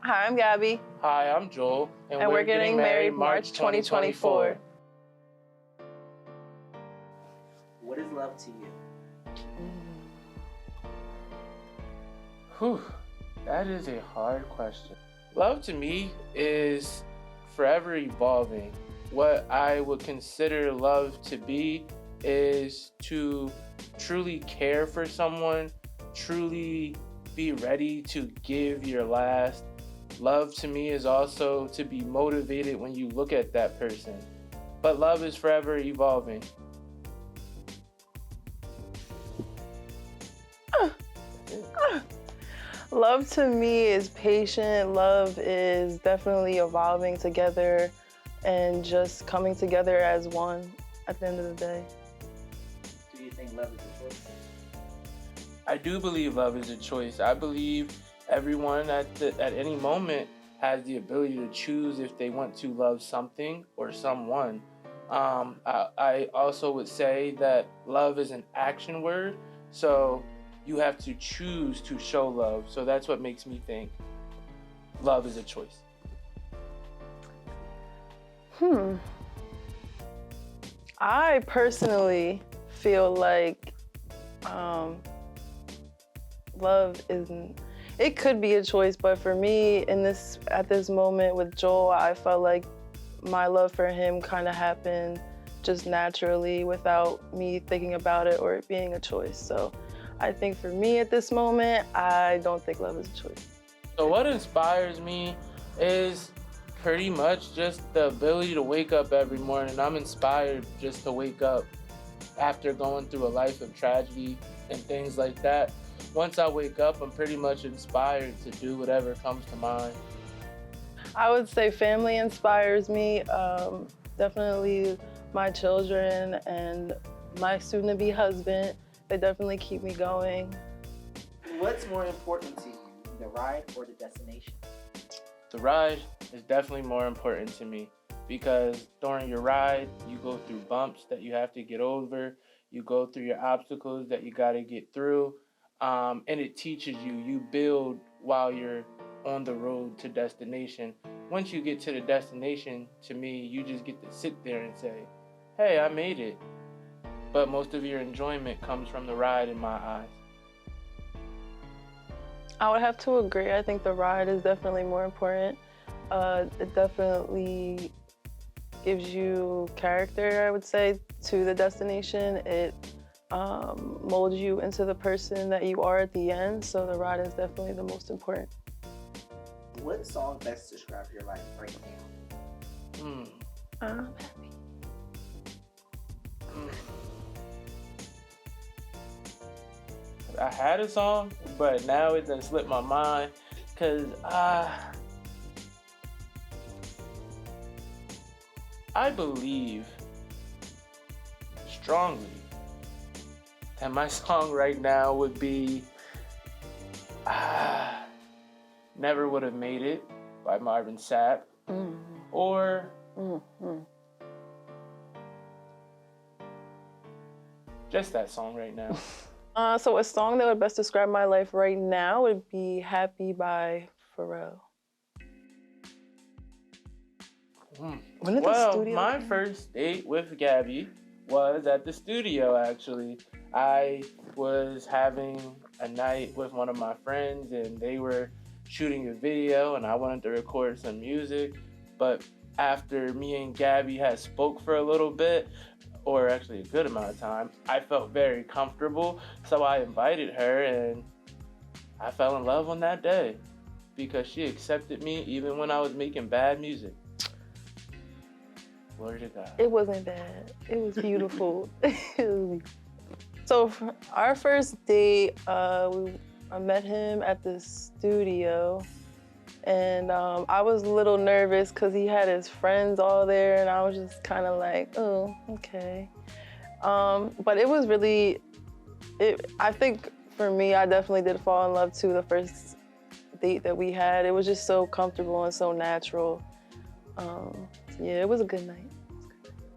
Hi, I'm Gabby. Hi, I'm Joel. And we're getting married March 2024. What is love to you? Whew, that is a hard question. Love to me is forever evolving. What I would consider love to be is to truly care for someone, truly be ready to give your last. Love to me is also to be motivated when you look at that person. But love is forever evolving. Love to me is patient. Love is definitely evolving together and just coming together as one at the end of the day. Do you think love is a choice? I do believe love is a choice. I believe everyone at any moment has the ability to choose if they want to love something or someone. I also would say that love is an action word, so you have to choose to show love. So that's what makes me think love is a choice. I personally feel like love isn't. It could be a choice, but for me, at this moment with Joel, I felt like my love for him kind of happened just naturally without me thinking about it or it being a choice. So I think for me at this moment, I don't think love is a choice. So what inspires me is pretty much just the ability to wake up every morning. I'm inspired just to wake up after going through a life of tragedy and things like that. Once I wake up, I'm pretty much inspired to do whatever comes to mind. I would say family inspires me. Definitely my children and my soon-to-be husband. They definitely keep me going. What's more important to you, the ride or the destination? The ride is definitely more important to me because during your ride, you go through bumps that you have to get over. You go through your obstacles that you got to get through. And it teaches you. You build while you're on the road to destination. Once you get to the destination, to me, you just get to sit there and say, hey, I made it. But most of your enjoyment comes from the ride in my eyes. I would have to agree. I think the ride is definitely more important. It definitely gives you character, I would say, to the destination. It molds you into the person that you are at the end. So the ride is definitely the most important. What song best describes your life right now? I'm happy. I had a song, but now it done slipped my mind because I believe strongly that my song right now would be Never Would Have Made It by Marvin Sapp or just that song right now. So a song that would best describe my life right now would be Happy by Pharrell. When did the studio my first date with Gabby was at the studio, actually. I was having a night with one of my friends and they were shooting a video and I wanted to record some music. But after me and Gabby had spoke for a little bit, or actually a good amount of time, I felt very comfortable. So I invited her and I fell in love on that day because she accepted me even when I was making bad music. Glory to God. It wasn't bad. It was beautiful. So for our first date, I met him at the studio and I was a little nervous because he had his friends all there and I was just kind of like, oh, okay. But it was really, I think for me, I definitely did fall in love too the first date that we had. It was just so comfortable and so natural. Yeah, it was a good night.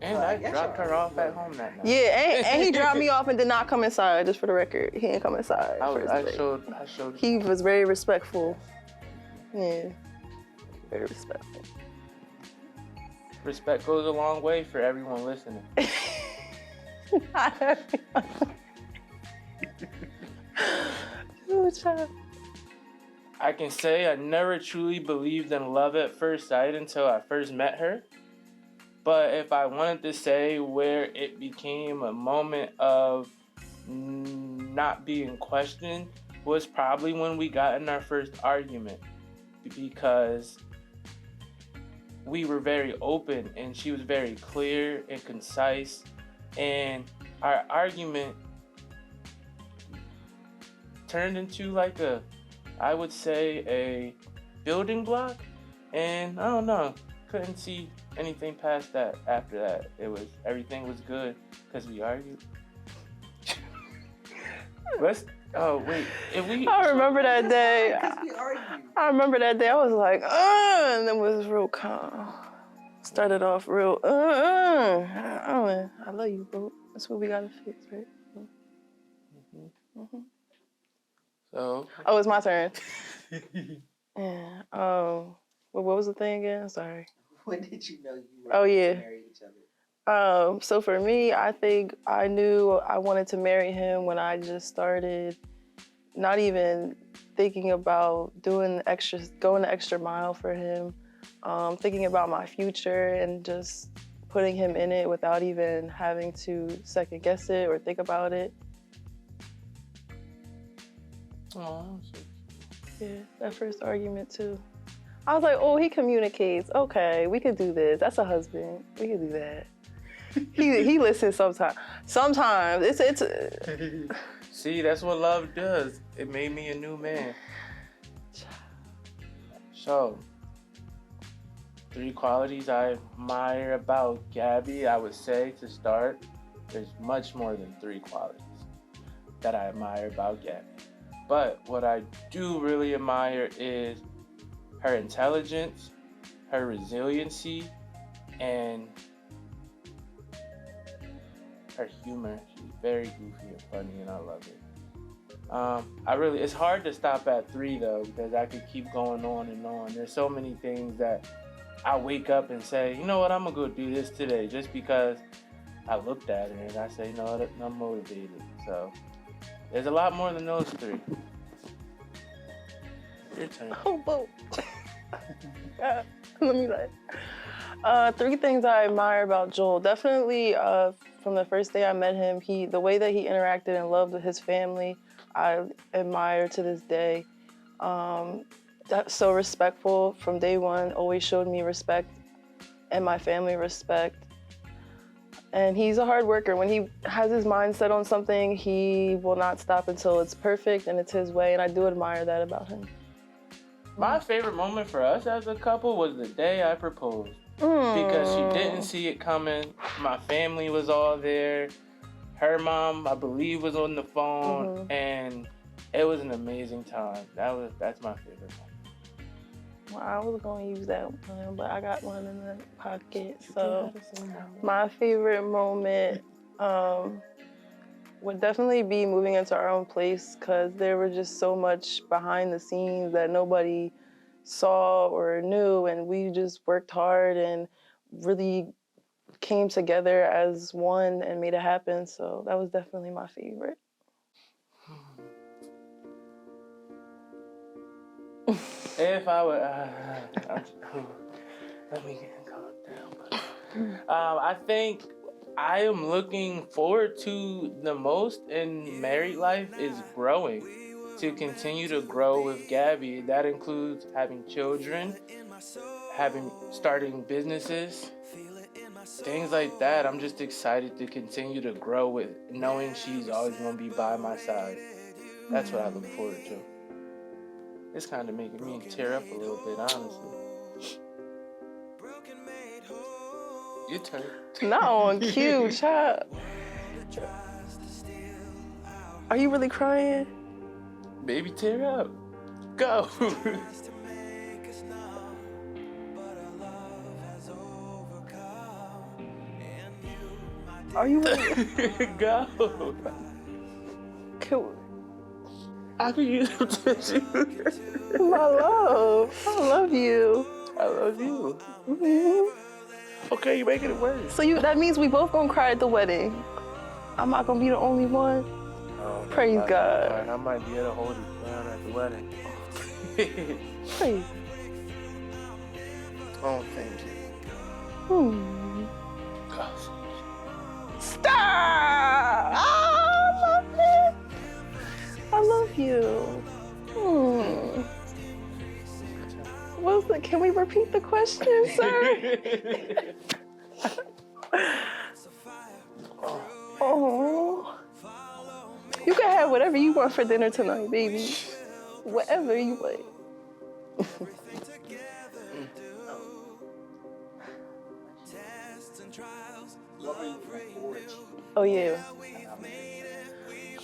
And I dropped her off at home that night. Yeah, and he dropped me off and did not come inside, just for the record. He didn't come inside. I showed. He was very respectful. Yeah. Very respectful. Respect goes a long way for everyone listening. Not everyone. Ooh, child. I can say I never truly believed in love at first sight until I first met her. But if I wanted to say where it became a moment of not being questioned was probably when we got in our first argument, because we were very open and she was very clear and concise, and our argument turned into like I would say a building block, and I don't know, couldn't see anything past that. After that, everything was good because we argued. I remember that day. I remember that day. I was like, and then was real calm. Started off real, I love you, bro. That's what we gotta fix, right? Mm-hmm. So. Oh, it's my turn. Yeah. What was the thing again? Sorry. When did you know you were to marry each other? So for me, I think I knew I wanted to marry him when I just started not even thinking about going the extra mile for him, thinking about my future and just putting him in it without even having to second guess it or think about it. Oh, yeah, that first argument too. I was like, oh, he communicates. Okay, we could do this. That's a husband. We could do that. He listens sometimes. Sometimes it's. See, that's what love does. It made me a new man. So, 3 qualities I admire about Gabby. I would say to start, there's much more than 3 qualities that I admire about Gabby. But what I do really admire is her intelligence, her resiliency, and her humor. She's very goofy and funny, and I love it. It's hard to stop at 3 though, because I could keep going on and on. There's so many things that I wake up and say, you know what, I'm gonna go do this today, just because I looked at her and I say, you know what, I'm motivated. So there's a lot more than those 3. Your turn. Oh, whoa. Let me like. 3 things I admire about Joel. Definitely, from the first day I met him, the way that he interacted and loved with his family, I admire to this day. That's so respectful from day one. Always showed me respect and my family respect. And he's a hard worker. When he has his mind set on something, he will not stop until it's perfect and it's his way. And I do admire that about him. My favorite moment for us as a couple was the day I proposed. Because she didn't see it coming. My family was all there. Her mom, I believe, was on the phone. And it was an amazing time. That's my favorite moment. Well, I was going to use that one, but I got one in the pocket. So my favorite moment would definitely be moving into our own place, because there were just so much behind the scenes that nobody saw or knew, and we just worked hard and really came together as one and made it happen. So that was definitely my favorite. If I would, let me calm down. I think I am looking forward to the most in married life is growing, to continue to grow with Gabby. That includes having children, starting businesses, things like that. I'm just excited to continue to grow with knowing she's always going to be by my side. That's what I look forward to. It's kind of making me tear up a little bit, honestly. Your turn. Not on cue, child. Are you really crying? Baby, tear up. Go. Are you really? Go. I can use them tissue. My love. I love you. I love you. Mm-hmm. Okay, you're making it worse. So that means we both gonna cry at the wedding. I'm not gonna be the only one. Oh, Praise God. I might be able to hold it down at the wedding. Praise. Oh, thank you. Gosh. Stop! I love it. I love you. Can we repeat the question, sir? Oh. You can have whatever you want for dinner tonight, baby. Whatever you want. What are you looking forward to? Oh, yeah.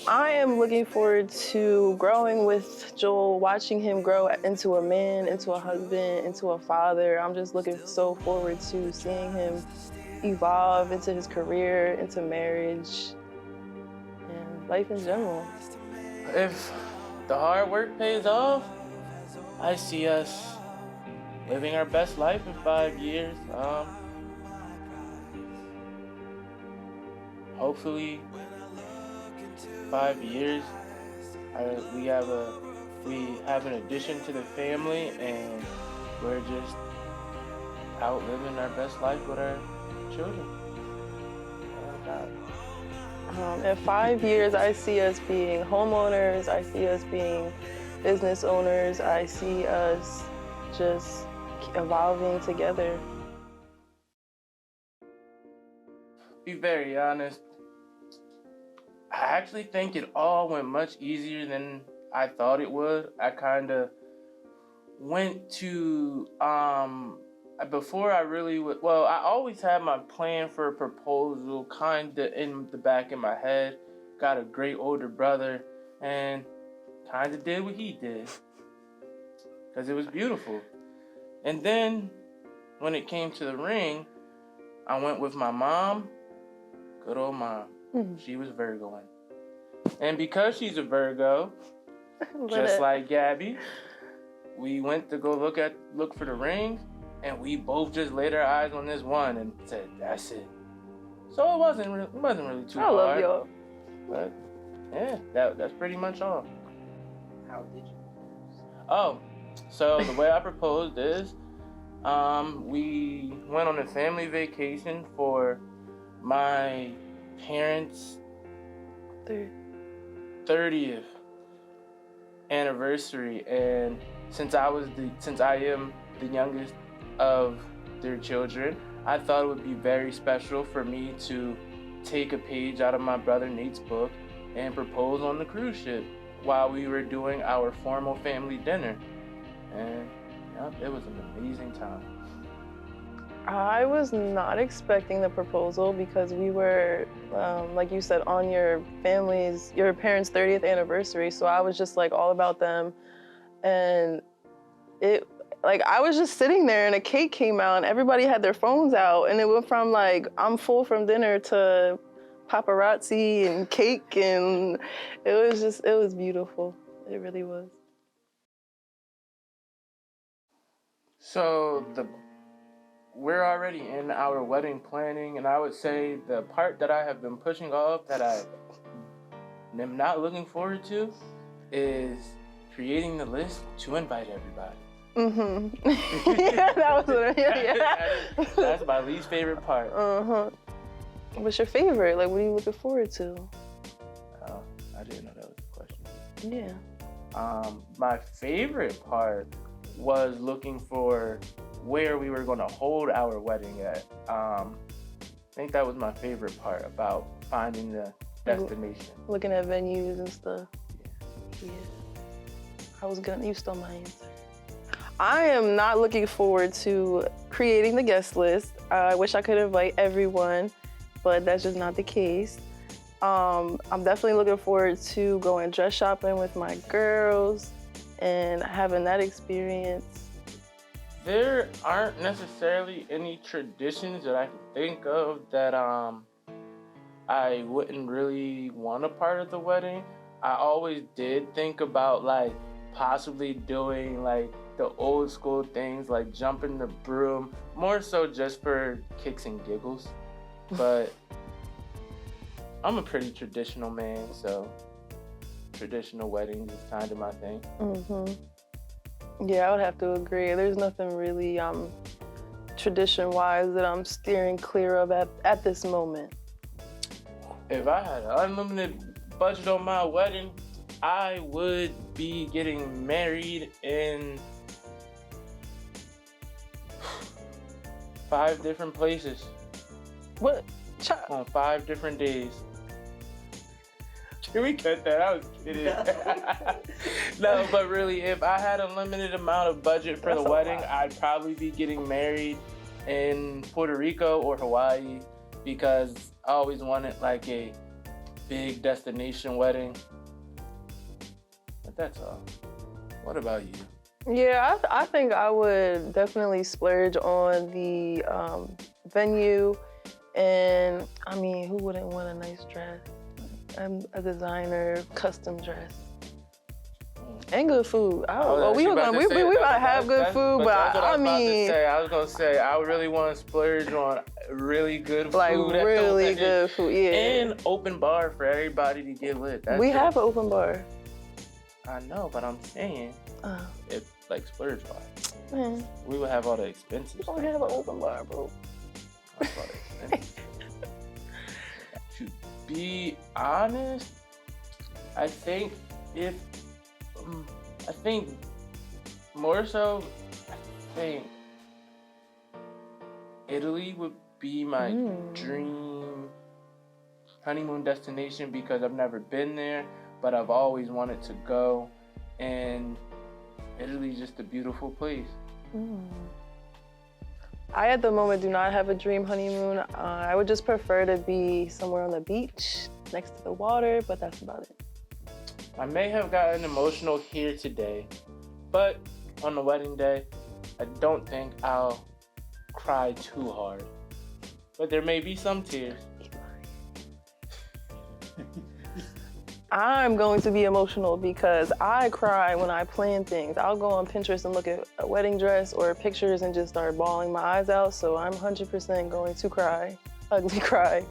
I am looking forward to growing with Joel, watching him grow into a man, into a husband, into a father. I'm just looking so forward to seeing him evolve into his career, into marriage, and life in general. If the hard work pays off, I see us living our best life in 5 years. Hopefully, 5 years, we have an addition to the family, and we're just out living our best life with our children. Oh God. In 5 years, I see us being homeowners. I see us being business owners. I see us just evolving together. Be very honest. I actually think it all went much easier than I thought it would. I kind of went to before I really would. Well, I always had my plan for a proposal kind of in the back of my head. Got a great older brother, and kind of did what he did because it was beautiful. And then when it came to the ring, I went with my mom. Good old mom. She was Virgoing. And because she's a Virgo, just like Gabby, we went to go look for the ring, and we both just laid our eyes on this one and said, that's it. So it wasn't really too hard. I love y'all. But yeah, that's pretty much all. How did you propose? Oh, so the way I proposed is, we went on a family vacation for my parents' 30th anniversary, and since I am the youngest of their children, I thought it would be very special for me to take a page out of my brother Nate's book and propose on the cruise ship while we were doing our formal family dinner. And it was an amazing time. I was not expecting the proposal because we were, like you said, on your parents' 30th anniversary. So I was just like all about them. And I was just sitting there and a cake came out and everybody had their phones out. And it went from like, I'm full from dinner to paparazzi and cake. And it was beautiful. It really was. So we're already in our wedding planning, and I would say the part that I have been pushing off that I am not looking forward to is creating the list to invite everybody. Mm-hmm. Yeah, that was That's my least favorite part. Uh-huh. What's your favorite? Like, what are you looking forward to? Oh, I didn't know that was the question. Yeah. My favorite part was looking for where we were going to hold our wedding at. I think that was my favorite part about finding the destination. Looking at venues and stuff. Yeah. You stole my answer. I am not looking forward to creating the guest list. I wish I could invite everyone, but that's just not the case. I'm definitely looking forward to going dress shopping with my girls and having that experience. There aren't necessarily any traditions that I can think of that I wouldn't really want a part of the wedding. I always did think about like possibly doing like the old school things like jumping the broom, more so just for kicks and giggles. But I'm a pretty traditional man, so traditional weddings is kind of my thing. Yeah, I would have to agree. There's nothing really tradition-wise that I'm steering clear of at this moment. If I had an unlimited budget on my wedding, I would be getting married in 5 different places. What? On 5 different days. Can we cut that? I was kidding. No, but really, if I had a limited amount of budget for the wedding, I'd probably be getting married in Puerto Rico or Hawaii because I always wanted like a big destination wedding. But that's all. What about you? Yeah, I think I would definitely splurge on the venue. And I mean, who wouldn't want a nice dress? A designer custom dress. And good food. We about to have good food, but I mean, I was gonna say I really want to splurge on really good food, like really good food, yeah. And open bar for everybody to get lit. We have an open bar. I know, but I'm saying, if like splurge wise, we would have all the expenses. We don't have an open bar, bro. To be honest, I think more so, I think Italy would be my dream honeymoon destination because I've never been there, but I've always wanted to go, and Italy's just a beautiful place. I, at the moment, do not have a dream honeymoon. I would just prefer to be somewhere on the beach, next to the water, but that's about it. I may have gotten emotional here today, but on the wedding day, I don't think I'll cry too hard. But there may be some tears. I'm going to be emotional because I cry when I plan things. I'll go on Pinterest and look at a wedding dress or pictures and just start bawling my eyes out. So I'm 100% going to cry, ugly cry.